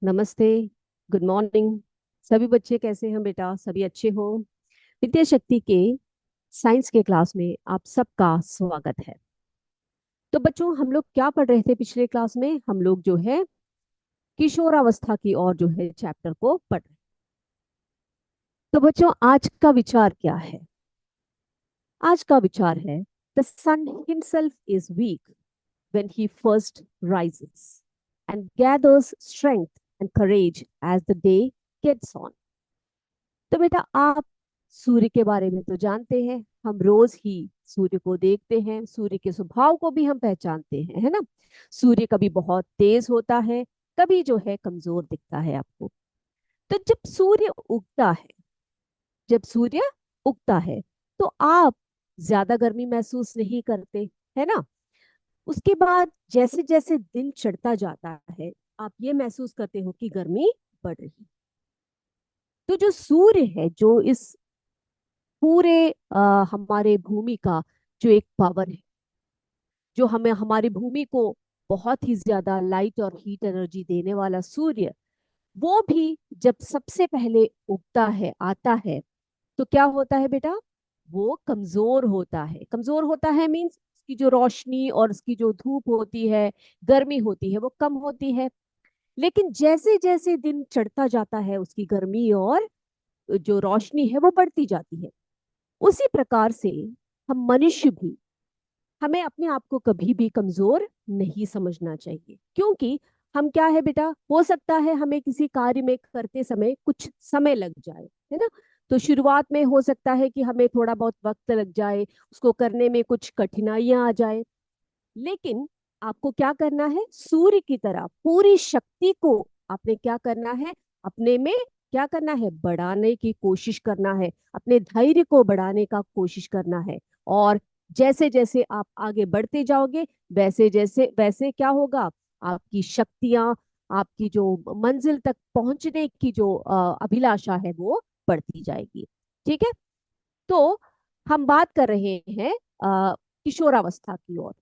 नमस्ते। Good morning. सभी बच्चे कैसे हैं बेटा? सभी अच्छे हो? विद्या शक्ति के साइंस के क्लास में आप सबका स्वागत है। तो बच्चों, हम लोग क्या पढ़ रहे थे पिछले क्लास में? हम लोग जो है किशोरावस्था की और जो है चैप्टर को पढ़ रहे। तो बच्चों, आज का विचार क्या है? आज का विचार है, the son himself is weak when he first rises and gathers strength and courage as the day gets on. तो बेटा, आप सूर्य के बारे में तो जानते हैं। हम रोज ही सूर्य को देखते हैं, सूर्य के स्वभाव को भी हम पहचानते हैं, है ना? सूर्य कभी बहुत तेज होता है, कभी जो है कमजोर दिखता है आपको। तो जब सूर्य उगता है तो आप ज्यादा गर्मी महसूस नहीं करते, है ना? उसके बाद जैसे जैसे दिन चढ़ता जाता है, आप ये महसूस करते हो कि गर्मी बढ़ रही है। तो जो सूर्य है, जो इस पूरे हमारे भूमि का जो एक पावर है, जो हमें हमारी भूमि को बहुत ही ज्यादा लाइट और हीट एनर्जी देने वाला सूर्य, वो भी जब सबसे पहले उगता है, आता है, तो क्या होता है बेटा? वो कमजोर होता है। कमजोर होता है मीन्स उसकी जो रोशनी और उसकी जो धूप होती है, गर्मी होती है, वो कम होती है। लेकिन जैसे जैसे दिन चढ़ता जाता है, उसकी गर्मी और जो रोशनी है वो बढ़ती जाती है। उसी प्रकार से हम मनुष्य भी, हमें अपने आप को कभी भी कमजोर नहीं समझना चाहिए। क्योंकि हम क्या है बेटा, हो सकता है हमें किसी कार्य में करते समय कुछ समय लग जाए, है ना? तो शुरुआत में हो सकता है कि हमें थोड़ा बहुत वक्त लग जाए, उसको करने में कुछ कठिनाइयां आ जाए। लेकिन आपको क्या करना है? सूर्य की तरह पूरी शक्ति को आपने क्या करना है? अपने में क्या करना है? बढ़ाने की कोशिश करना है, अपने धैर्य को बढ़ाने का कोशिश करना है। और जैसे जैसे आप आगे बढ़ते जाओगे, वैसे जैसे वैसे क्या होगा? आपकी शक्तियां, आपकी जो मंजिल तक पहुंचने की जो अभिलाषा है, वो बढ़ती जाएगी। ठीक है? तो हम बात कर रहे हैं किशोरावस्था की ओर।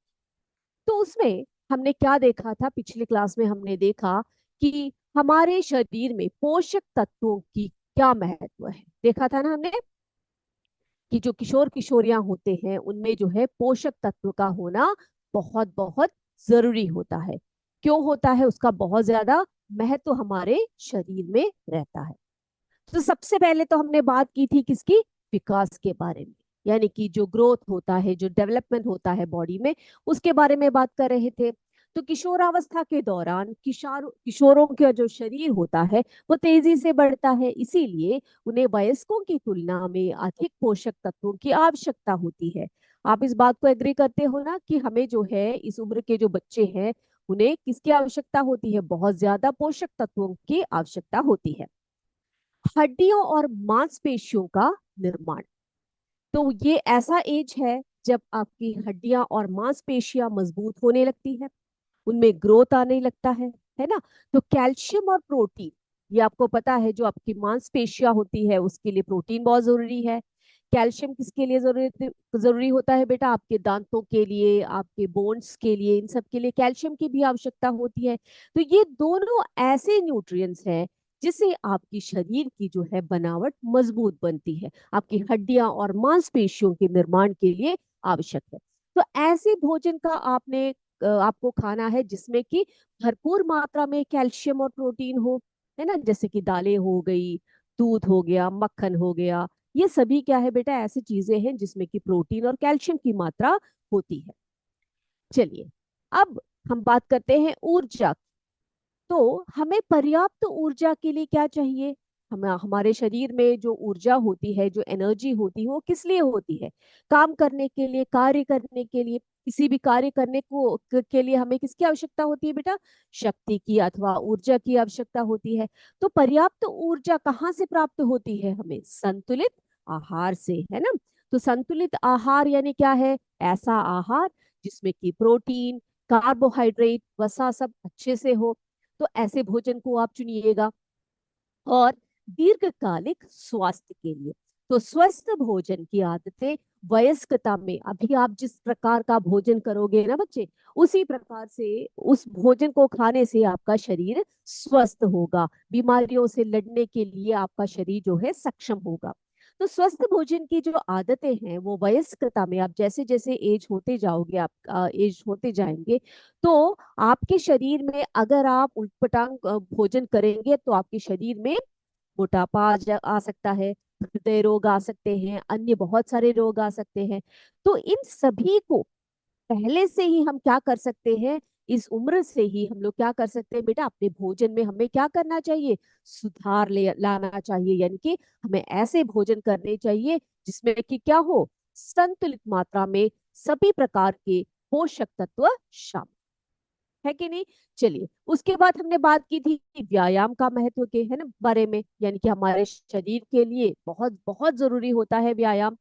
तो उसमें हमने क्या देखा था? पिछली क्लास में हमने देखा कि हमारे शरीर में पोषक तत्वों की क्या महत्व है। देखा था ना हमने कि जो किशोर किशोरियां होते हैं, उनमें जो है पोषक तत्व का होना बहुत बहुत जरूरी होता है। क्यों होता है? उसका बहुत ज्यादा महत्व हमारे शरीर में रहता है। तो सबसे पहले तो हमने बात की थी किसकी? विकास के बारे में। यानी कि जो ग्रोथ होता है, जो डेवलपमेंट होता है बॉडी में, उसके बारे में बात कर रहे थे। तो किशोरावस्था के दौरान किशोरों का जो शरीर होता है, वो तेजी से बढ़ता है। इसीलिए उन्हें वयस्कों की तुलना में अधिक पोषक तत्वों की आवश्यकता होती है। आप इस बात को एग्री करते हो ना कि हमें जो है इस उम्र के जो बच्चे हैं, उन्हें किसकी आवश्यकता होती है? बहुत ज्यादा पोषक तत्वों की आवश्यकता होती है। हड्डियों और मांसपेशियों का निर्माण। तो ये ऐसा एज है जब आपकी हड्डियां और मांसपेशियां मजबूत होने लगती है, उनमें ग्रोथ आने लगता है ना? तो कैल्शियम और प्रोटीन, ये आपको पता है, जो आपकी मांसपेशियां होती है उसके लिए प्रोटीन बहुत जरूरी है। कैल्शियम किसके लिए जरूरी होता है बेटा? आपके दांतों के लिए, आपके बोन्स के लिए, इन सब के लिए कैल्शियम की भी आवश्यकता होती है। तो ये दोनों ऐसे न्यूट्रिएंट्स हैं जिससे आपकी शरीर की जो है बनावट मजबूत बनती है, आपकी हड्डियां और मांसपेशियों के निर्माण के लिए आवश्यक है। तो ऐसे भोजन का आपको खाना है जिसमें कि भरपूर मात्रा में कैल्शियम और प्रोटीन हो, है ना? जैसे कि दालें हो गई, दूध हो गया, मक्खन हो गया। ये सभी क्या है बेटा? ऐसी चीजें हैं जिसमें कि प्रोटीन और कैल्शियम की मात्रा होती है। चलिए, अब हम बात करते हैं ऊर्जा। तो हमें पर्याप्त ऊर्जा के लिए क्या चाहिए? हमारे शरीर में जो ऊर्जा होती है, जो एनर्जी होती है, वो किस लिए होती है? काम करने के लिए, कार्य करने के लिए। किसी भी कार्य करने के लिए हमें किसकी आवश्यकता होती है बेटा? शक्ति की अथवा ऊर्जा की आवश्यकता होती है। तो पर्याप्त ऊर्जा कहाँ से प्राप्त होती है? हमें संतुलित आहार से, है ना? तो संतुलित आहार यानी क्या है? ऐसा आहार जिसमें कि प्रोटीन, कार्बोहाइड्रेट, वसा सब अच्छे से हो। तो ऐसे भोजन को आप चुनिएगा। और दीर्घकालिक स्वास्थ्य के लिए, तो स्वस्थ भोजन की आदतें वयस्कता में अभी आप जिस प्रकार का भोजन करोगे ना बच्चे, उसी प्रकार से उस भोजन को खाने से आपका शरीर स्वस्थ होगा, बीमारियों से लड़ने के लिए आपका शरीर जो है सक्षम होगा। तो स्वस्थ भोजन की जो आदतें हैं वो वयस्कता में, आप जैसे जैसे एज होते जाओगे, आप एज होते जाएंगे, तो आपके शरीर में अगर आप उटपटांग भोजन करेंगे तो आपके शरीर में मोटापा आ सकता है, हृदय रोग आ सकते हैं, अन्य बहुत सारे रोग आ सकते हैं। तो इन सभी को पहले से ही हम क्या कर सकते हैं, इस उम्र से ही हम लोग क्या कर सकते हैं बेटा, अपने भोजन में हमें क्या करना चाहिए, सुधार ले लाना चाहिए। यानी कि हमें ऐसे भोजन करने चाहिए जिसमें कि क्या हो, संतुलित मात्रा में सभी प्रकार के पोषक तत्व शामिल, है कि नहीं। चलिए, उसके बाद हमने बात की थी व्यायाम का महत्व के है ना बारे में, यानी कि हमारे शरीर के लिए बहुत बहुत जरूरी होता है व्यायाम।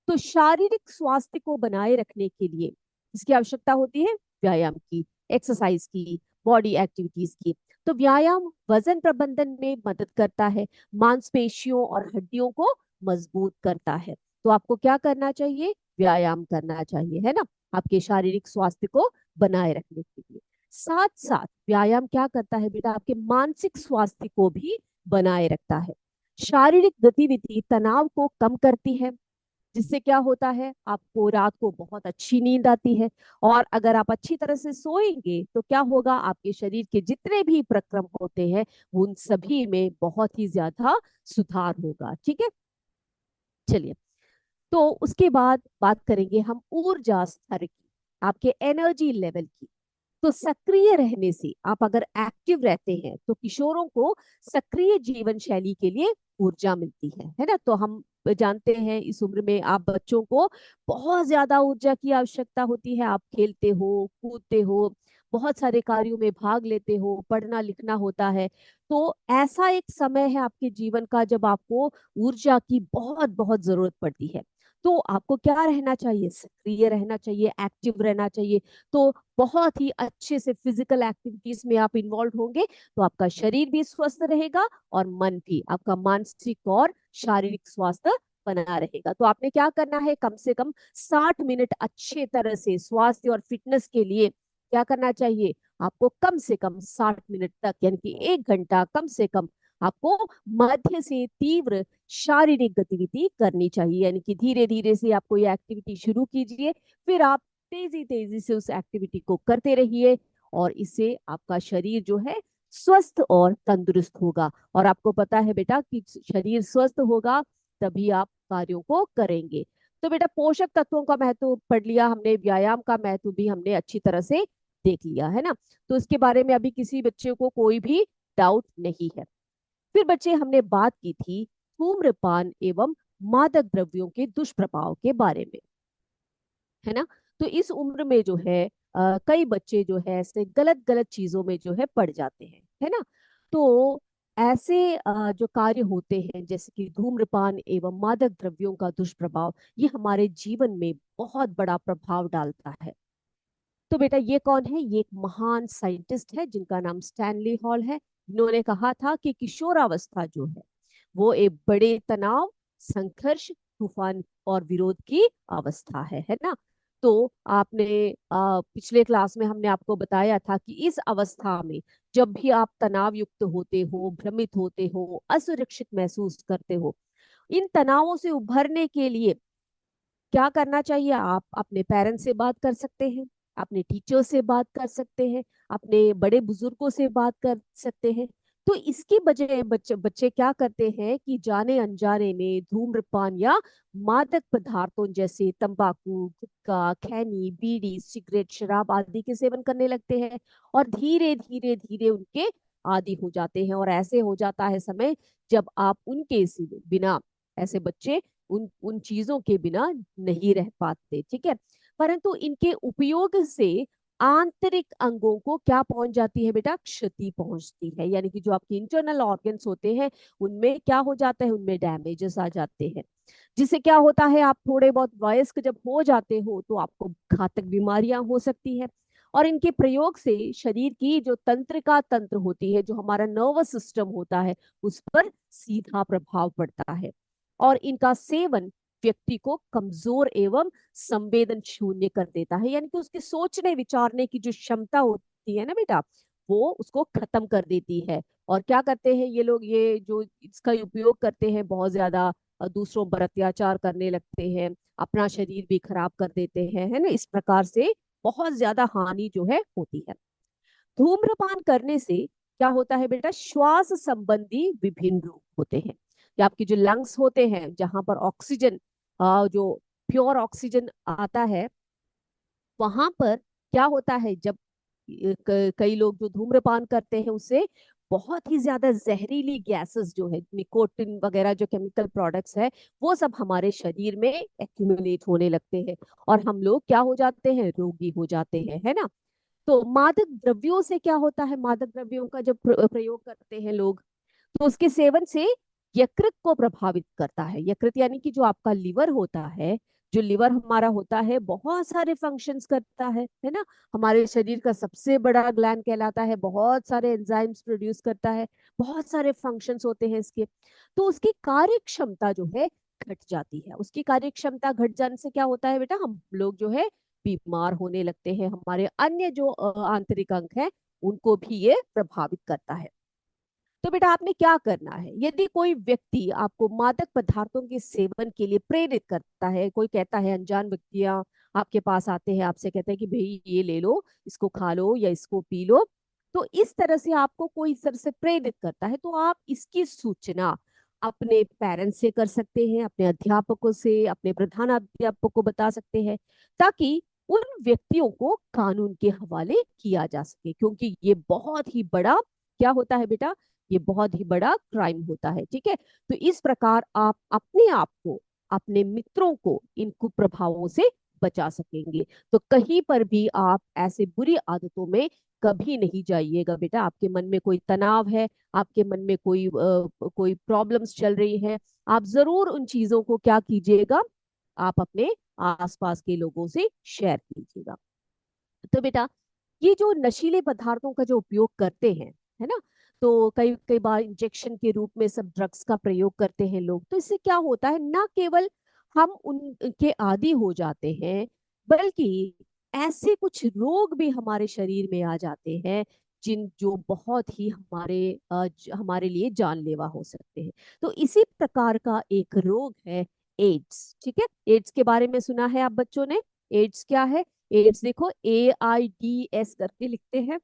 तो शारीरिक स्वास्थ्य को बनाए रखने के लिए इसकी आवश्यकता होती है व्यायाम की, एक्सरसाइज की, बॉडी एक्टिविटीज की। तो व्यायाम वजन प्रबंधन में मदद करता है, मांसपेशियों और हड्डियों को मजबूत करता है। तो आपको क्या करना चाहिए, व्यायाम करना चाहिए, है ना, आपके शारीरिक स्वास्थ्य को बनाए रखने के लिए। साथ साथ व्यायाम क्या करता है बेटा, आपके मानसिक स्वास्थ्य को भी बनाए रखता है। शारीरिक गतिविधि तनाव को कम करती है, जिससे क्या होता है, आपको रात को बहुत अच्छी नींद आती है। और अगर आप अच्छी तरह से सोएंगे तो क्या होगा, आपके शरीर के जितने भी प्रक्रम होते हैं उन सभी में बहुत ही ज्यादा सुधार होगा। ठीक है, चलिए, तो उसके बाद बात करेंगे हम ऊर्जा स्तर की, आपके एनर्जी लेवल की। तो सक्रिय रहने से, आप अगर एक्टिव रहते हैं तो किशोरों को सक्रिय जीवन शैली के लिए ऊर्जा मिलती है ना। तो हम जानते हैं इस उम्र में आप बच्चों को बहुत ज्यादा ऊर्जा की आवश्यकता होती है। आप खेलते हो, कूदते हो, बहुत सारे कार्यों में भाग लेते हो, पढ़ना लिखना होता है। तो ऐसा एक समय है आपके जीवन का जब आपको ऊर्जा की बहुत बहुत जरूरत पड़ती है। तो आपको क्या रहना चाहिए, सक्रिय रहना चाहिए, एक्टिव रहना चाहिए। तो बहुत ही अच्छे से फिजिकल एक्टिविटीज में आप इन्वॉल्व होंगे तो आपका शरीर भी स्वस्थ रहेगा और मन भी, आपका मानसिक और शारीरिक स्वास्थ्य बना रहेगा। तो आपने क्या करना है, कम से कम 60 मिनट अच्छे तरह से स्वास्थ्य और फिटनेस के लिए क्या करना चाहिए, आपको कम से कम 60 मिनट तक, यानी कि 1 घंटा कम से कम आपको मध्य से तीव्र शारीरिक गतिविधि करनी चाहिए। यानी कि धीरे धीरे से आप कोई एक्टिविटी शुरू कीजिए, फिर आप तेजी तेजी से उस एक्टिविटी को करते रहिए, और इससे आपका शरीर जो है स्वस्थ और तंदुरुस्त होगा। और आपको पता है बेटा कि शरीर स्वस्थ होगा तभी आप कार्यों को करेंगे। तो बेटा पोषक तत्वों का महत्व पढ़ लिया हमने, व्यायाम का महत्व भी हमने अच्छी तरह से देख लिया है ना। तो इसके बारे में अभी किसी बच्चे को कोई भी डाउट नहीं है। फिर बच्चे हमने बात की थी धूम्रपान एवं मादक द्रव्यों के दुष्प्रभाव के बारे में, है ना। तो इस उम्र में जो है कई बच्चे जो है ऐसे गलत गलत चीजों में जो है पड़ जाते हैं, है ना। तो ऐसे जो कार्य होते हैं जैसे कि धूम्रपान एवं मादक द्रव्यों का दुष्प्रभाव, ये हमारे जीवन में बहुत बड़ा प्रभाव डालता है। तो बेटा ये कौन है, ये एक महान साइंटिस्ट है जिनका नाम स्टैनली हॉल है। इन्होंने कहा था कि किशोरावस्था जो है वो एक बड़े तनाव, संघर्ष, तूफान और विरोध की अवस्था है ना। तो आपने पिछले क्लास में हमने आपको बताया था कि इस अवस्था में जब भी आप तनाव युक्त होते हो, भ्रमित होते हो, असुरक्षित महसूस करते हो, इन तनावों से उभरने के लिए क्या करना चाहिए, आप अपने पेरेंट्स से बात कर सकते हैं, अपने टीचर से बात कर सकते हैं, अपने बड़े बुजुर्गों से बात कर सकते हैं। तो इसकी बजाय बच्चे बच्चे क्या करते हैं कि जाने अनजाने में धूम्रपान या मादक पदार्थों जैसे तंबाकू, गुटखा, खैनी, बीड़ी, सिगरेट, शराब आदि के सेवन करने लगते हैं, और धीरे धीरे धीरे उनके आदी हो जाते हैं। और ऐसे हो जाता है समय जब आप उनके बिना, ऐसे बच्चे उन उन चीजों के बिना नहीं रह पाते, ठीक है। परंतु इनके उपयोग से आंतरिक अंगों को क्या पहुंच जाती है बेटा, क्षति पहुंचती है। यानी कि जो आपके इंटरनल ऑर्गन्स होते हैं उनमें क्या हो जाता है, उनमें डैमेजेस आ जाते हैं, जिससे क्या होता है, आप थोड़े बहुत वयस्क जब हो जाते हो तो आपको घातक बीमारियां हो सकती है। और इनके प्रयोग से शरीर की जो तंत्रिका तंत्र होती है, जो हमारा नर्वस सिस्टम होता है, उस पर सीधा प्रभाव पड़ता है। और इनका सेवन व्यक्ति को कमजोर एवं संवेदन शून्य कर देता है, यानी कि उसके सोचने विचारने की जो क्षमता होती है ना बेटा, वो उसको खत्म कर देती है। और क्या करते हैं ये लोग, ये जो इसका उपयोग करते हैं बहुत ज्यादा, दूसरों पर अत्याचार करने लगते हैं, अपना शरीर भी खराब कर देते हैं, है ना। इस प्रकार से बहुत ज्यादा हानि जो है होती है। धूम्रपान करने से क्या होता है बेटा, श्वास संबंधी विभिन्न रोग होते हैं। कि आपकी जो लंग्स होते हैं, जहां पर ऑक्सीजन, जो प्योर ऑक्सीजन आता है, वहां पर क्या होता है, जब कई लोग जो धूम्रपान करते हैं उससे बहुत ही ज्यादा जहरीली गैसेस जो है, निकोटिन वगैरह जो केमिकल प्रोडक्ट्स है, वो सब हमारे शरीर में एक्यूमुलेट होने लगते हैं, और हम लोग क्या हो जाते हैं, रोगी हो जाते हैं, है ना। तो मादक द्रव्यों से क्या होता है, मादक द्रव्यों का जब प्रयोग करते हैं लोग, तो उसके सेवन से यकृत को प्रभावित करता है। यकृत यानी कि जो आपका लिवर होता है, जो लिवर हमारा होता है बहुत सारे फंक्शंस करता है ना। हमारे शरीर का सबसे बड़ा ग्लैंड कहलाता है, बहुत सारे एंजाइम्स प्रोड्यूस करता है, बहुत सारे फंक्शंस होते हैं इसके। तो उसकी कार्य क्षमता जो है घट जाती है। उसकी कार्य क्षमता घट जाने से क्या होता है बेटा, हम लोग जो है बीमार होने लगते हैं। हमारे अन्य जो आंतरिक अंग है, उनको भी ये प्रभावित करता है। तो बेटा आपने क्या करना है, यदि कोई व्यक्ति आपको मादक पदार्थों के सेवन के लिए प्रेरित करता है, कोई कहता है, अनजान व्यक्तियां आपके पास आते हैं, आपसे कहते हैं कि भाई ये ले लो, इसको खा लो या इसको पी लो, तो इस तरह से आपको कोई इस तरह से प्रेरित करता है, तो आप इसकी सूचना अपने पेरेंट्स से कर सकते हैं, अपने अध्यापकों से, अपने प्रधान अध्यापक को बता सकते हैं, ताकि उन व्यक्तियों को कानून के हवाले किया जा सके। क्योंकि ये बहुत ही बड़ा क्या होता है बेटा, ये बहुत ही बड़ा क्राइम होता है, ठीक है। तो इस प्रकार आप अपने आप को, अपने मित्रों को इन कुप्रभावों से बचा सकेंगे। तो कहीं पर भी आप ऐसे बुरी आदतों में कभी नहीं जाइएगा बेटा। आपके मन में कोई तनाव है, आपके मन में कोई प्रॉब्लम्स चल रही है, आप जरूर उन चीजों को क्या कीजिएगा, आप अपने आसपास के लोगों से शेयर कीजिएगा। तो बेटा ये जो नशीले पदार्थों का जो उपयोग करते हैं, है ना, तो कई कई बार इंजेक्शन के रूप में सब ड्रग्स का प्रयोग करते हैं लोग। तो इससे क्या होता है, ना केवल हम उनके आदी हो जाते हैं, बल्कि ऐसे कुछ रोग भी हमारे शरीर में आ जाते हैं, जिन जो बहुत ही हमारे लिए जानलेवा हो सकते हैं। तो इसी प्रकार का एक रोग है एड्स, ठीक है। एड्स के बारे में सुना है आप बच्चों ने। एड्स क्या है, एड्स देखो AIDS करके लिखते हैं।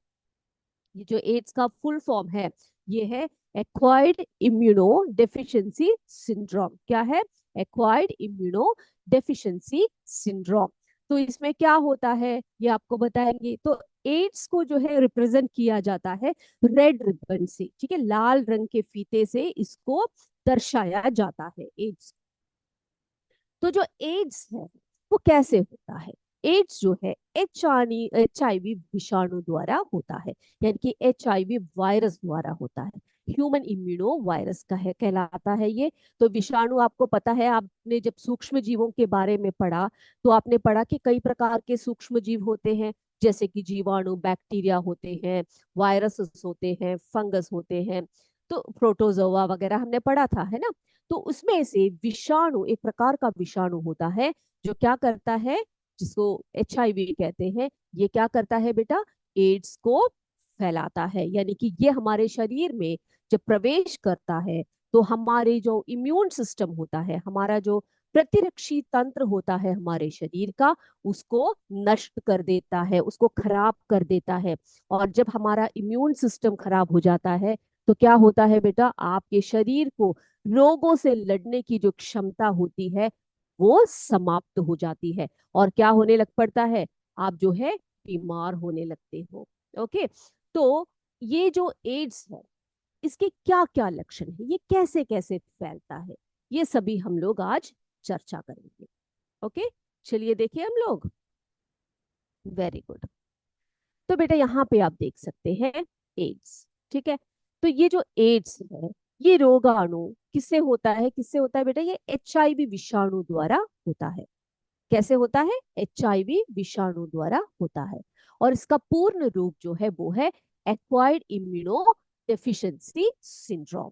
ये जो एड्स का फुल फॉर्म है, ये है एक्वायर्ड इम्यूनो डेफिशिएंसी सिंड्रोम। क्या है, एक्वायर्ड इम्यूनो डेफिशिएंसी सिंड्रोम। तो इसमें क्या होता है ये आपको बताएंगे। तो एड्स को जो है रिप्रेजेंट किया जाता है रेड रिबन से, ठीक है, लाल रंग के फीते से इसको दर्शाया जाता है एड्स। तो जो एड्स है वो कैसे होता है, एड्स जो है HIV विषाणु द्वारा होता है, यानी कि HIV वायरस द्वारा होता है। ह्यूमन इम्यूनो वायरस का है कहलाता है ये। तो विषाणु आपको पता है, आपने जब सूक्ष्म जीवों के बारे में पढ़ा, तो आपने पढ़ा कि कई प्रकार के सूक्ष्म जीव होते हैं, जैसे कि जीवाणु, बैक्टीरिया होते हैं, वायरसेस होते हैं, फंगस होते हैं, तो प्रोटोजोआ वगैरह हमने पढ़ा था, है ना। तो उसमें से विषाणु एक प्रकार का विषाणु होता है, जो क्या करता है, जिसको HIV कहते हैं, ये क्या करता है बेटा, एड्स को फैलाता है। यानी कि ये हमारे शरीर में जब प्रवेश करता है, तो हमारे जो इम्यून सिस्टम होता है, हमारा जो प्रतिरक्षी तंत्र होता है हमारे शरीर का, उसको नष्ट कर देता है, उसको खराब कर देता है। और जब हमारा इम्यून सिस्टम खराब हो जाता है, तो क्या होता है बेटा, आपके शरीर को रोगों से लड़ने की जो क्षमता होती है वो समाप्त हो जाती है, और क्या होने लग पड़ता है, आप जो है बीमार होने लगते हो। ओके। तो ये जो एड्स है, इसके क्या क्या लक्षण है, ये कैसे कैसे फैलता है, ये सभी हम लोग आज चर्चा करेंगे। ओके, चलिए देखिए हम लोग। Very good. तो बेटा यहाँ पे आप देख सकते हैं एड्स, ठीक है। तो ये जो एड्स है, ये रोगाणु किससे होता है बेटा, ये HIV विषाणु द्वारा होता है। कैसे होता है, HIV विषाणु द्वारा होता है। और इसका पूर्ण रूप जो है वो है acquired immunodeficiency syndrome.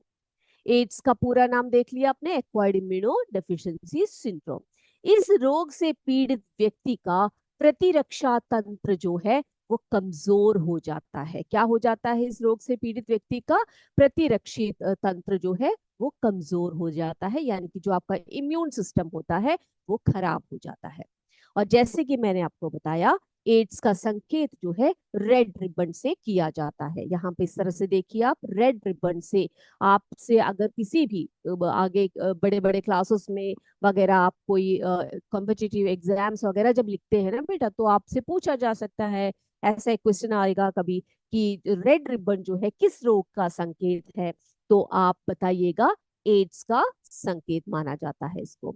AIDS का पूरा नाम देख लिया आपने, एक्वायर्ड इम्यूनो डेफिशिएंसी सिंड्रोम। इस रोग से पीड़ित व्यक्ति का प्रतिरक्षा तंत्र जो है वो कमजोर हो जाता है। क्या हो जाता है इस रोग से पीड़ित व्यक्ति का? प्रतिरक्षी तंत्र जो है वो कमजोर हो जाता है, यानी कि जो आपका इम्यून सिस्टम होता है वो खराब हो जाता है। और जैसे कि मैंने आपको बताया, एड्स का संकेत जो है रेड रिबन से किया जाता है। यहाँ पे इस तरह से देखिए आप, रेड रिबन से आपसे अगर किसी भी आगे बड़े बड़े क्लासेस में वगैरह आप कोई कॉम्पिटिटिव एग्जाम्स वगैरह जब लिखते हैं ना बेटा, तो आपसे पूछा जा सकता है, ऐसा एक क्वेश्चन आएगा कभी कि रेड रिबन जो है किस रोग का संकेत है, तो आप बताइएगा एड्स का संकेत माना जाता है इसको।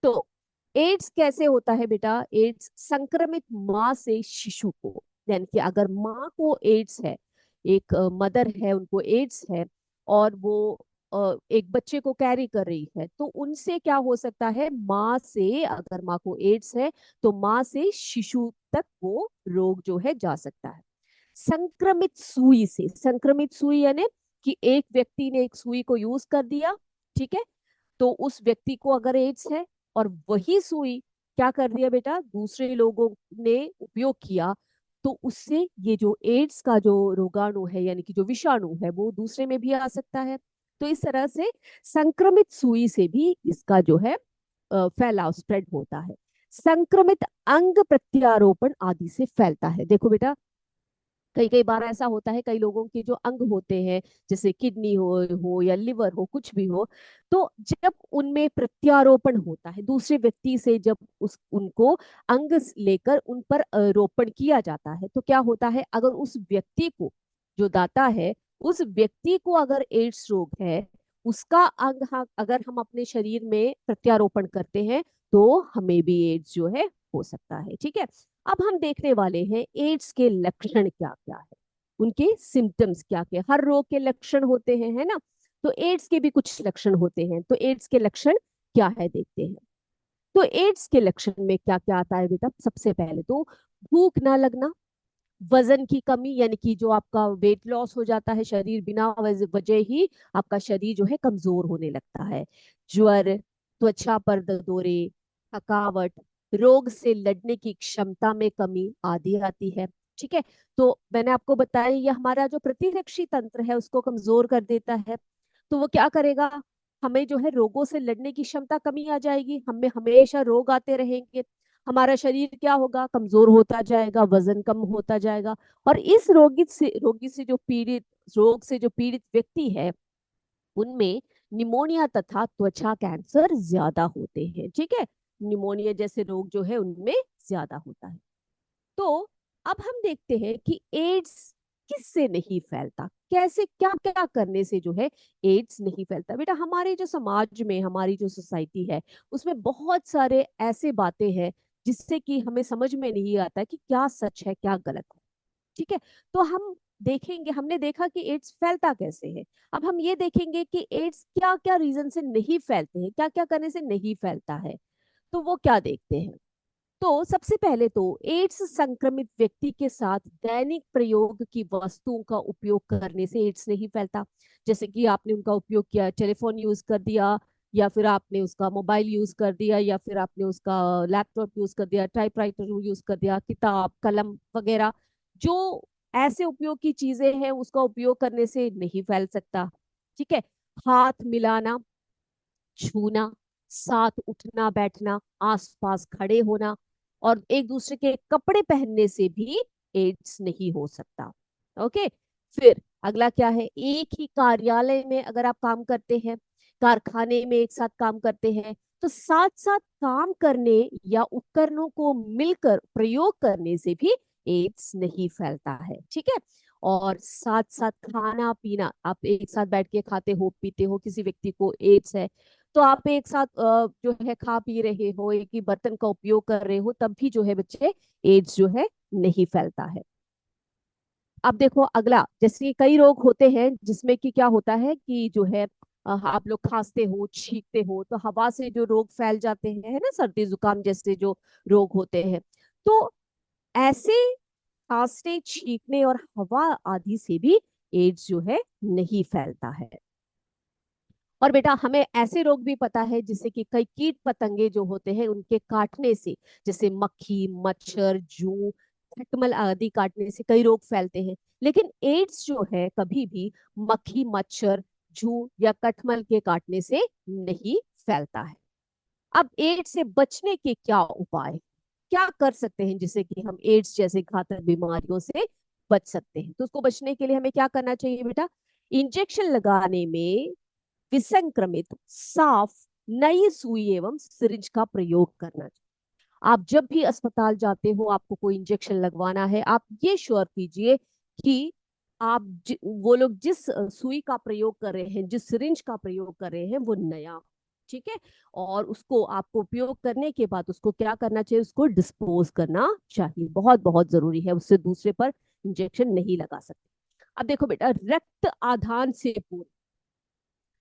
तो एड्स कैसे होता है बेटा? एड्स संक्रमित माँ से शिशु को, यानी कि अगर माँ को एड्स है, एक मदर है उनको एड्स है और वो एक बच्चे को कैरी कर रही है, तो उनसे क्या हो सकता है, माँ से, अगर माँ को एड्स है तो माँ से शिशु तक वो रोग जो है जा सकता है। संक्रमित सुई से, संक्रमित सुई यानी कि एक व्यक्ति ने एक सुई को यूज कर दिया, ठीक है, तो उस व्यक्ति को अगर एड्स है और वही सुई क्या कर दिया बेटा, दूसरे लोगों ने उपयोग किया, तो उससे ये जो एड्स का जो रोगाणु है यानी कि जो विषाणु है वो दूसरे में भी आ सकता है। तो इस तरह से संक्रमित सुई से भी इसका जो है फैलाव स्प्रेड होता है। संक्रमित अंग प्रत्यारोपण आदि से फैलता है। देखो बेटा, कई कई बार ऐसा होता है, कई लोगों के जो अंग होते हैं, जैसे किडनी हो या लिवर हो, कुछ भी हो, तो जब उनमें प्रत्यारोपण होता है दूसरे व्यक्ति से, जब उस उनको अंग लेकर उन पर रोपण किया जाता है, तो क्या होता है, अगर उस व्यक्ति को, जो दाता है, उस व्यक्ति को अगर एड्स रोग है, उसका अंग अगर हम अपने शरीर में प्रत्यारोपण करते हैं तो हमें भी एड्स जो है हो सकता है। ठीक है, अब हम देखने वाले हैं एड्स के लक्षण क्या क्या है, उनके सिम्टम्स क्या क्या। हर रोग के लक्षण होते हैं, है ना, तो एड्स के भी कुछ लक्षण होते हैं। तो एड्स के लक्षण क्या है देखते हैं। तो एड्स के लक्षण में क्या क्या आता है बेटा? सबसे पहले तो भूख ना लगना, वजन की कमी, यानी कि जो आपका वेट लॉस हो जाता है, शरीर बिना वजह ही आपका शरीर जो है कमजोर होने लगता है। ज्वर, त्वचा पर ददोरे, थकावट, रोग से लड़ने की क्षमता में कमी आदि आती है। ठीक है, तो मैंने आपको बताया ये हमारा जो प्रतिरक्षी तंत्र है उसको कमजोर कर देता है। तो वो क्या करेगा, हमें जो है रोगों से लड़ने की क्षमता कमी आ जाएगी, हमें हमेशा रोग आते रहेंगे, हमारा शरीर क्या होगा, कमजोर होता जाएगा, वजन कम होता जाएगा। और इस रोगी से जो पीड़ित, रोग से जो पीड़ित व्यक्ति है, उनमें निमोनिया तथा त्वचा कैंसर ज्यादा होते हैं। ठीक है, निमोनिया जैसे रोग जो है उनमें ज्यादा होता है। तो अब हम देखते हैं कि एड्स किससे नहीं फैलता, कैसे, क्या क्या करने से जो है एड्स नहीं फैलता। बेटा, हमारे जो समाज में, हमारी जो सोसाइटी है, उसमें बहुत सारे ऐसे बातें हैं जिससे कि हमें समझ में नहीं आता कि क्या सच है क्या गलत है। ठीक है, तो हम देखेंगे, हमने देखा कि एड्स फैलता कैसे है। अब हम ये देखेंगे कि एड्स क्या क्या रीजन से नहीं फैलते हैं, क्या क्या करने से नहीं फैलता है। तो वो क्या देखते हैं। तो सबसे पहले तो एड्स संक्रमित व्यक्ति के साथ दैनिक प्रयोग की वस्तुओं का उपयोग करने से एड्स नहीं फैलता। जैसे कि आपने उनका उपयोग किया, टेलीफोन यूज कर दिया, या फिर आपने उसका मोबाइल यूज कर दिया, या फिर आपने उसका लैपटॉप यूज कर दिया, टाइपराइटर यूज कर दिया, किताब कलम वगैरह, जो ऐसे उपयोग की चीजें हैं उसका उपयोग करने से नहीं फैल सकता। ठीक है, हाथ मिलाना, छूना, साथ उठना बैठना, आसपास खड़े होना और एक दूसरे के कपड़े पहनने से भी एड्स नहीं हो सकता। ओके, फिर अगला क्या है, एक ही कार्यालय में अगर आप काम करते हैं, कारखाने में एक साथ काम करते हैं, तो साथ साथ काम करने या उपकरणों को मिलकर प्रयोग करने से भी एड्स नहीं फैलता है। ठीक है, और साथ साथ खाना पीना, आप एक साथ बैठ के खाते हो पीते हो, किसी व्यक्ति को एड्स है, तो आप एक साथ जो है खा पी रहे हो, एक ही बर्तन का उपयोग कर रहे हो, तब भी जो है बच्चे एड्स जो है नहीं फैलता है। अब देखो अगला, जैसे कई रोग होते हैं जिसमें कि क्या होता है कि जो है आप लोग खांसते हो, छींकते हो, तो हवा से जो रोग फैल जाते हैं, है ना, सर्दी जुकाम जैसे जो रोग होते हैं, तो ऐसे खांसने, छींकने और हवा आदि से भी एड्स जो है नहीं फैलता है। और बेटा हमें ऐसे रोग भी पता है जिससे कि कई कीट पतंगे जो होते हैं उनके काटने से, जैसे मक्खी, मच्छर, जूं, खटमल आदि काटने से कई रोग फैलते हैं। लेकिन एड्स जो है कभी भी मक्खी, मच्छर, जूं या कटमल के काटने से नहीं फैलता है। अब एड्स से बचने के क्या उपाय, क्या कर सकते हैं जिससे कि हम एड्स जैसे घातक बीमारियों से बच सकते हैं? तो उसको बचने के लिए हमें क्या करना चाहिए बेटा? इंजेक्शन लगाने में विसंक्रमित, साफ, नई सुई एवं सिरिंज का प्रयोग करना चाहिए। आप जब भी अस्पताल जाते हो, आपको कोई इंजेक्शन लगवाना है, आप ये श्योर कीजिए कि वो लोग जिस सुई का प्रयोग कर रहे हैं, जिस सिरिंज का प्रयोग कर रहे हैं, वो नया, ठीक है। और उसको आपको उपयोग करने के बाद उसको क्या करना चाहिए? उसको डिस्पोज करना चाहिए, बहुत बहुत जरूरी है। उससे दूसरे पर इंजेक्शन नहीं लगा सकते। अब देखो बेटा, रक्त आधान से पूर्व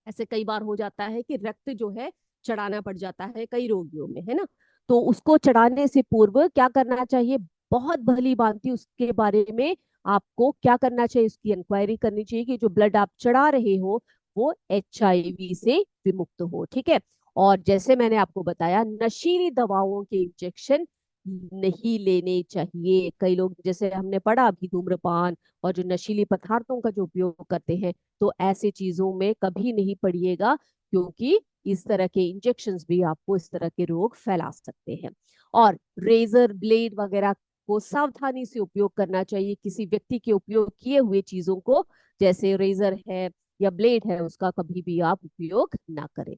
ऐसे कई बार हो जाता है कि रक्त जो है चढ़ाना पड़ जाता है कई रोगियों में, है ना। तो उसको चढ़ाने से पूर्व क्या करना चाहिए? बहुत भली भांति उसके बारे में आपको क्या करना चाहिए? उसकी इंक्वायरी करनी चाहिए कि जो ब्लड आप चढ़ा रहे हो वो HIV से विमुक्त हो, ठीक है। और जैसे मैंने आपको बताया, नशीली दवाओं के इंजेक्शन नहीं लेने चाहिए। कई लोग, जैसे हमने पढ़ा अभी, धूम्रपान और जो नशीली पदार्थों का जो उपयोग करते हैं, तो ऐसे चीजों में कभी नहीं पड़िएगा, क्योंकि इस तरह के इंजेक्शंस भी आपको इस तरह के रोग फैला सकते हैं। और रेजर, ब्लेड वगैरह को सावधानी से उपयोग करना चाहिए। किसी व्यक्ति के उपयोग किए हुए चीजों को, जैसे रेजर है या ब्लेड है, उसका कभी भी आप उपयोग ना करें।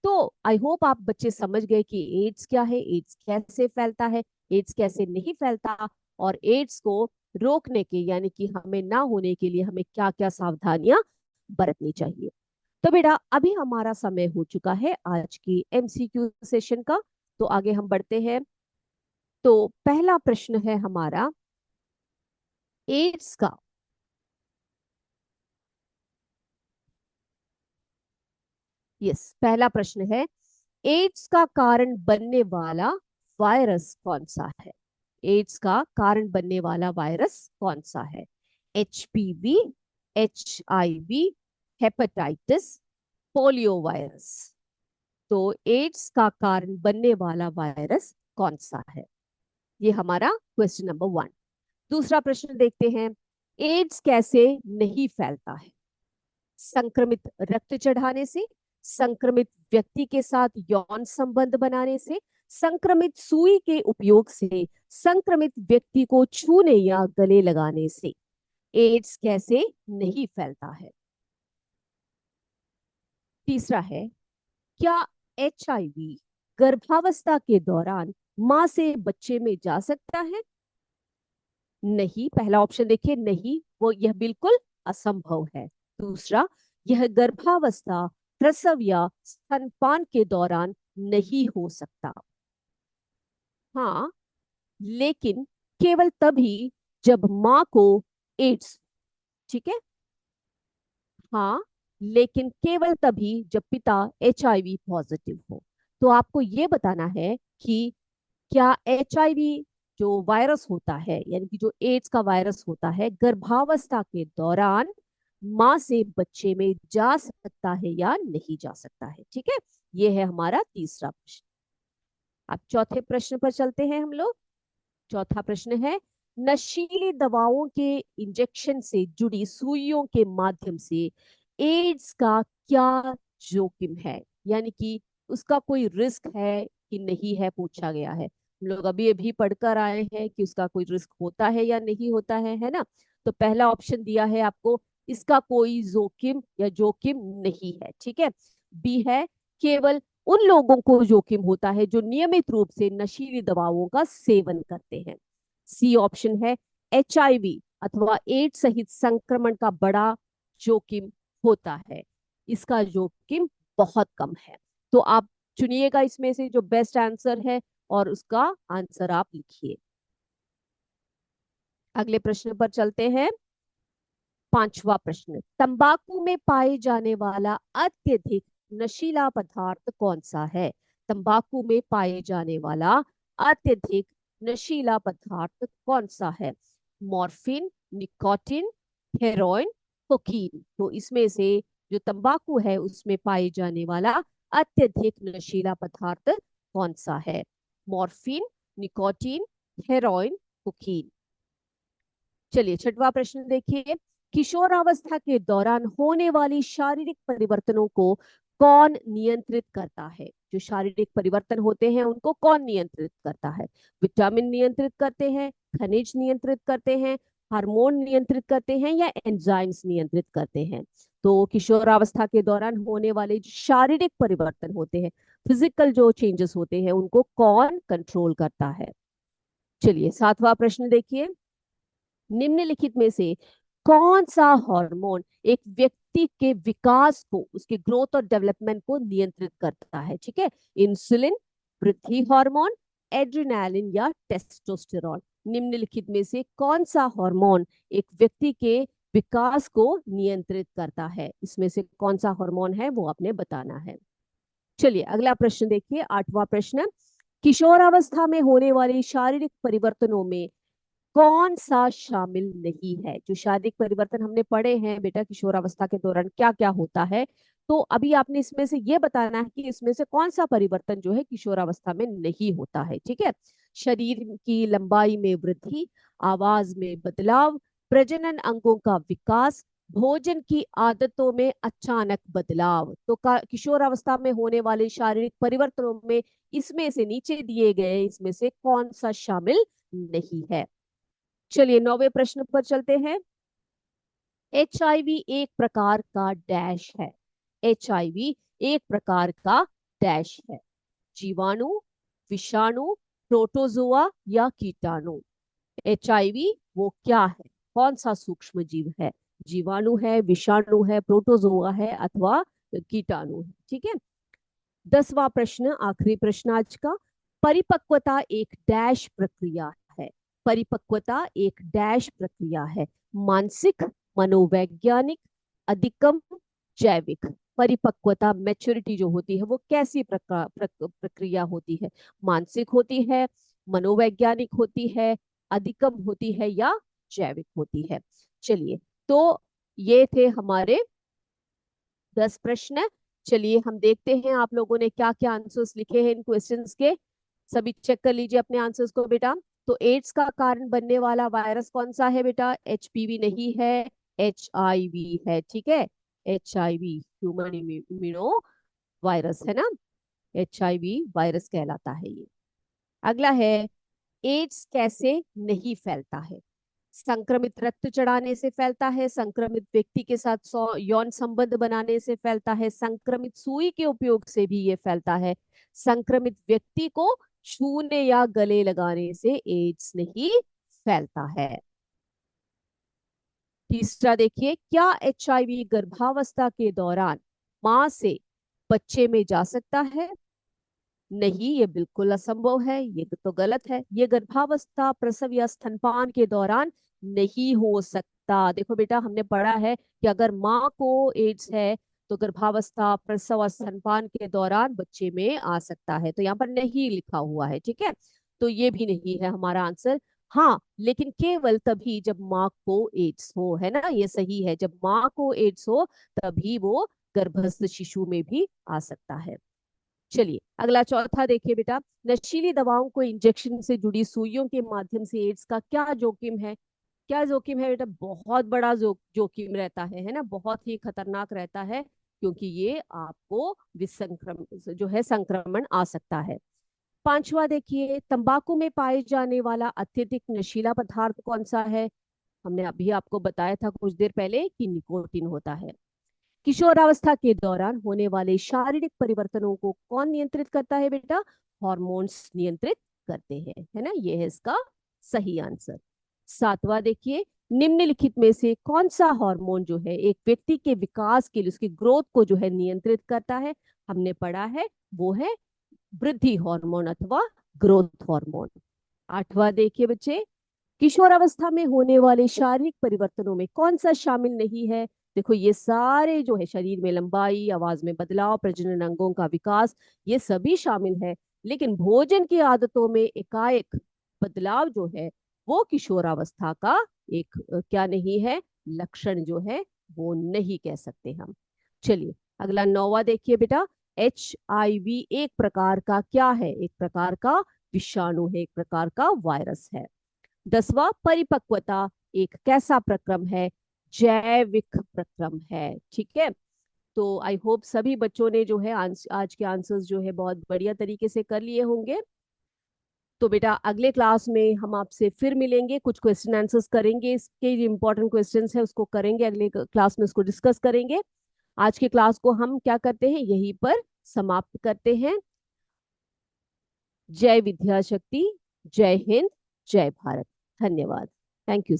तो आई होप आप बच्चे समझ गए कि एड्स क्या है, एड्स कैसे फैलता है, एड्स कैसे नहीं फैलता, और एड्स को रोकने के, यानी कि हमें ना होने के लिए हमें क्या क्या सावधानियां बरतनी चाहिए। तो बेटा अभी हमारा समय हो चुका है आज की MCQ सेशन का। तो आगे हम बढ़ते हैं। तो पहला प्रश्न है हमारा, एड्स का, यस, पहला प्रश्न है, एड्स का कारण बनने वाला वायरस कौन सा है? एड्स का कारण बनने वाला वायरस कौन सा है? HPV, HIV, hepatitis, polio virus. तो एड्स का कारण बनने वाला वायरस कौन सा है? ये हमारा क्वेश्चन नंबर 1। दूसरा प्रश्न देखते हैं, एड्स कैसे नहीं फैलता है? संक्रमित रक्त चढ़ाने से, संक्रमित व्यक्ति के साथ यौन संबंध बनाने से, संक्रमित सुई के उपयोग से, संक्रमित व्यक्ति को छूने या गले लगाने से एड्स कैसे नहीं फैलता है? तीसरा है, क्या HIV गर्भावस्था के दौरान मां से बच्चे में जा सकता है? नहीं, पहला ऑप्शन देखिए, नहीं, वो यह बिल्कुल असंभव है। दूसरा, यह गर्भावस्था, प्रसव या स्तनपान के दौरान नहीं हो सकता। हाँ, लेकिन केवल तभी जब मां को एड्स, ठीक है। हाँ, लेकिन केवल तभी जब पिता HIV पॉजिटिव हो। तो आपको ये बताना है कि क्या HIV जो वायरस होता है, यानी कि जो एड्स का वायरस होता है, गर्भावस्था के दौरान मां से बच्चे में जा सकता है या नहीं जा सकता है, ठीक है। ये है हमारा तीसरा प्रश्न। अब चौथे प्रश्न पर चलते हैं हम लोग। चौथा प्रश्न है, नशीली दवाओं के इंजेक्शन से जुड़ी सुइयों के माध्यम से एड्स का क्या जोखिम है, यानी कि उसका कोई रिस्क है कि नहीं है, पूछा गया है। हम लोग अभी अभी पढ़कर आए हैं कि उसका कोई रिस्क होता है या नहीं होता है ना। तो पहला ऑप्शन दिया है आपको, इसका कोई जोखिम या जोखिम नहीं है, ठीक है। बी है, केवल उन लोगों को जोखिम होता है जो नियमित रूप से नशीली दवाओं का सेवन करते हैं। सी ऑप्शन है, HIV अथवा एड्स सहित संक्रमण का बड़ा जोखिम होता है, इसका जोखिम बहुत कम है। तो आप चुनिएगा इसमें से जो बेस्ट आंसर है और उसका आंसर आप लिखिए। अगले प्रश्न पर चलते हैं। पांचवा प्रश्न, तंबाकू में पाए जाने वाला अत्यधिक नशीला पदार्थ कौन सा है? तंबाकू में पाए जाने वाला अत्यधिक नशीला पदार्थ कौन सा है? Morphine, nicotine, heroin, cocaine. तो इसमें से जो तंबाकू है उसमें पाए जाने वाला अत्यधिक नशीला पदार्थ कौन सा है? Morphine, nicotine, heroin, cocaine. चलिए छठवां प्रश्न देखिए। किशोरावस्था के दौरान होने वाली शारीरिक परिवर्तनों को कौन नियंत्रित करता है? जो शारीरिक परिवर्तन होते हैं उनको कौन नियंत्रित करता है? विटामिन नियंत्रित करते हैं, खनिज नियंत्रित करते हैं, हार्मोन नियंत्रित करते हैं, या एंजाइम्स नियंत्रित करते हैं? तो किशोरावस्था के दौरान होने वाले जो शारीरिक परिवर्तन होते हैं, फिजिकल जो चेंजेस होते हैं, उनको कौन कंट्रोल करता है? चलिए सातवां प्रश्न देखिए। निम्नलिखित में से कौन सा हार्मोन एक व्यक्ति के विकास को, उसके ग्रोथ और डेवलपमेंट को नियंत्रित करता है? ठीक है, इंसुलिन, वृद्धि हार्मोन, एड्रेनालिन, या टेस्टोस्टेरोन। निम्नलिखित में से कौन सा हार्मोन एक व्यक्ति के विकास को नियंत्रित करता है? इसमें से कौन सा हार्मोन है वो आपने बताना है। चलिए अगला प्रश्न देखिए, आठवां प्रश्न। किशोरावस्था में होने वाले शारीरिक परिवर्तनों में कौन सा शामिल नहीं है? जो शारीरिक परिवर्तन हमने पढ़े हैं बेटा किशोरावस्था के दौरान क्या क्या होता है, तो अभी आपने इसमें से ये बताना है कि इसमें से कौन सा परिवर्तन जो है किशोरावस्था में नहीं होता है। ठीक है, शरीर की लंबाई में वृद्धि, आवाज में बदलाव, प्रजनन अंगों का विकास, भोजन की आदतों में अचानक बदलाव। तो किशोरावस्था में होने वाले शारीरिक परिवर्तनों में इसमें से नीचे दिए गए इसमें से कौन सा शामिल नहीं है? चलिए नौवे प्रश्न पर चलते हैं। HIV एक प्रकार का डैश है। HIV एक प्रकार का डैश है। जीवाणु, विषाणु, प्रोटोजोआ, या कीटाणु? HIV वो क्या है? कौन सा सूक्ष्म जीव है? जीवाणु है, विषाणु है, प्रोटोजोआ है, अथवा कीटाणु है? ठीक है। 10वां प्रश्न, आखिरी प्रश्न आज का। परिपक्वता एक डैश प्रक्रिया है। परिपक्वता एक डैश प्रक्रिया है। मानसिक, मनोवैज्ञानिक, अधिकम, जैविक? परिपक्वता मैच्योरिटी जो होती है वो कैसी प्रक्रिया होती है? मानसिक होती है, मनोवैज्ञानिक होती है, अधिकम होती है, या जैविक होती है? चलिए, तो ये थे हमारे 10 प्रश्न। चलिए हम देखते हैं आप लोगों ने क्या क्या आंसर्स लिखे हैं इन क्वेश्चंस के। सभी चेक कर लीजिए अपने आंसर्स को बेटा। तो एड्स का कारण बनने वाला वायरस कौन सा है बेटा? HPV नहीं है, HIV है। ठीक है, HIV ह्यूमन इम्यूनो वायरस है ना, HIV वायरस कहलाता है ये। अगला है, एड्स कैसे नहीं फैलता है? संक्रमित रक्त चढ़ाने से फैलता है, संक्रमित व्यक्ति के साथ यौन संबंध बनाने से फैलता है, संक्रमित सुई के उपयोग से भी ये फैलता है, संक्रमित व्यक्ति को छूने या गले लगाने से एड्स नहीं फैलता है। तीसरा देखिए, क्या HIV गर्भावस्था के दौरान मां से बच्चे में जा सकता है? नहीं, ये बिल्कुल असंभव है, ये तो गलत है। ये गर्भावस्था, प्रसव या स्तनपान के दौरान नहीं हो सकता। देखो बेटा हमने पढ़ा है कि अगर माँ को एड्स है तो गर्भावस्था, प्रसव और स्तनपान के दौरान बच्चे में आ सकता है। तो यहाँ पर नहीं लिखा हुआ है, ठीक है, तो ये भी नहीं है हमारा आंसर। हाँ, लेकिन केवल तभी जब माँ को एड्स हो, है ना, ये सही है, जब माँ को एड्स हो तभी वो गर्भस्थ शिशु में भी आ सकता है। चलिए अगला चौथा देखिए बेटा, नशीली दवाओं को इंजेक्शन से जुड़ी सुइयों के माध्यम से एड्स का क्या जोखिम है? क्या जोखिम है बेटा? बहुत बड़ा जोखिम रहता है ना, बहुत ही खतरनाक रहता है, क्योंकि ये आपको विसंक्रमण जो है संक्रमण आ सकता है। पांचवा देखिए, तंबाकू में पाए जाने वाला अत्यधिक नशीला पदार्थ कौन सा है? हमने अभी आपको बताया था कुछ देर पहले कि निकोटीन होता है। किशोरावस्था के दौरान होने वाले शारीरिक परिवर्तनों को कौन नियंत्रित करता है बेटा? हॉर्मोन्स नियंत्रित करते हैं, है ना, ये है इसका सही आंसर। सातवां देखिए, निम्नलिखित में से कौन सा हार्मोन जो है एक व्यक्ति के विकास के लिए, उसकी ग्रोथ को जो है नियंत्रित करता है? हमने पढ़ा है वो है वृद्धि हार्मोन अथवा ग्रोथ हार्मोन। आठवां देखिए बच्चे, किशोरावस्था में होने वाले शारीरिक परिवर्तनों में कौन सा शामिल नहीं है? देखो ये सारे जो है, शरीर में लंबाई, आवाज में बदलाव, प्रजनन अंगों का विकास, ये सभी शामिल है। लेकिन भोजन की आदतों में एकाएक बदलाव जो है वो किशोरावस्था का एक क्या नहीं है, लक्षण जो है वो नहीं कह सकते हम। चलिए अगला 9वां देखिए बेटा। HIV एक प्रकार का क्या है? एक प्रकार का विषाणु है, एक प्रकार का वायरस है। 10वां परिपक्वता एक कैसा प्रक्रम है? जैविक प्रक्रम है। ठीक है। तो आई होप सभी बच्चों ने जो है आज के आंसर्स जो है बहुत बढ़िया तरीके से कर लिए होंगे। तो बेटा अगले क्लास में हम आपसे फिर मिलेंगे, कुछ क्वेश्चन आंसर्स करेंगे, इसके जो इंपॉर्टेंट क्वेश्चंस है उसको करेंगे, अगले क्लास में उसको डिस्कस करेंगे। आज के क्लास को हम क्या करते हैं, यहीं पर समाप्त करते हैं। जय विद्या शक्ति, जय हिंद, जय भारत। धन्यवाद। Thank you.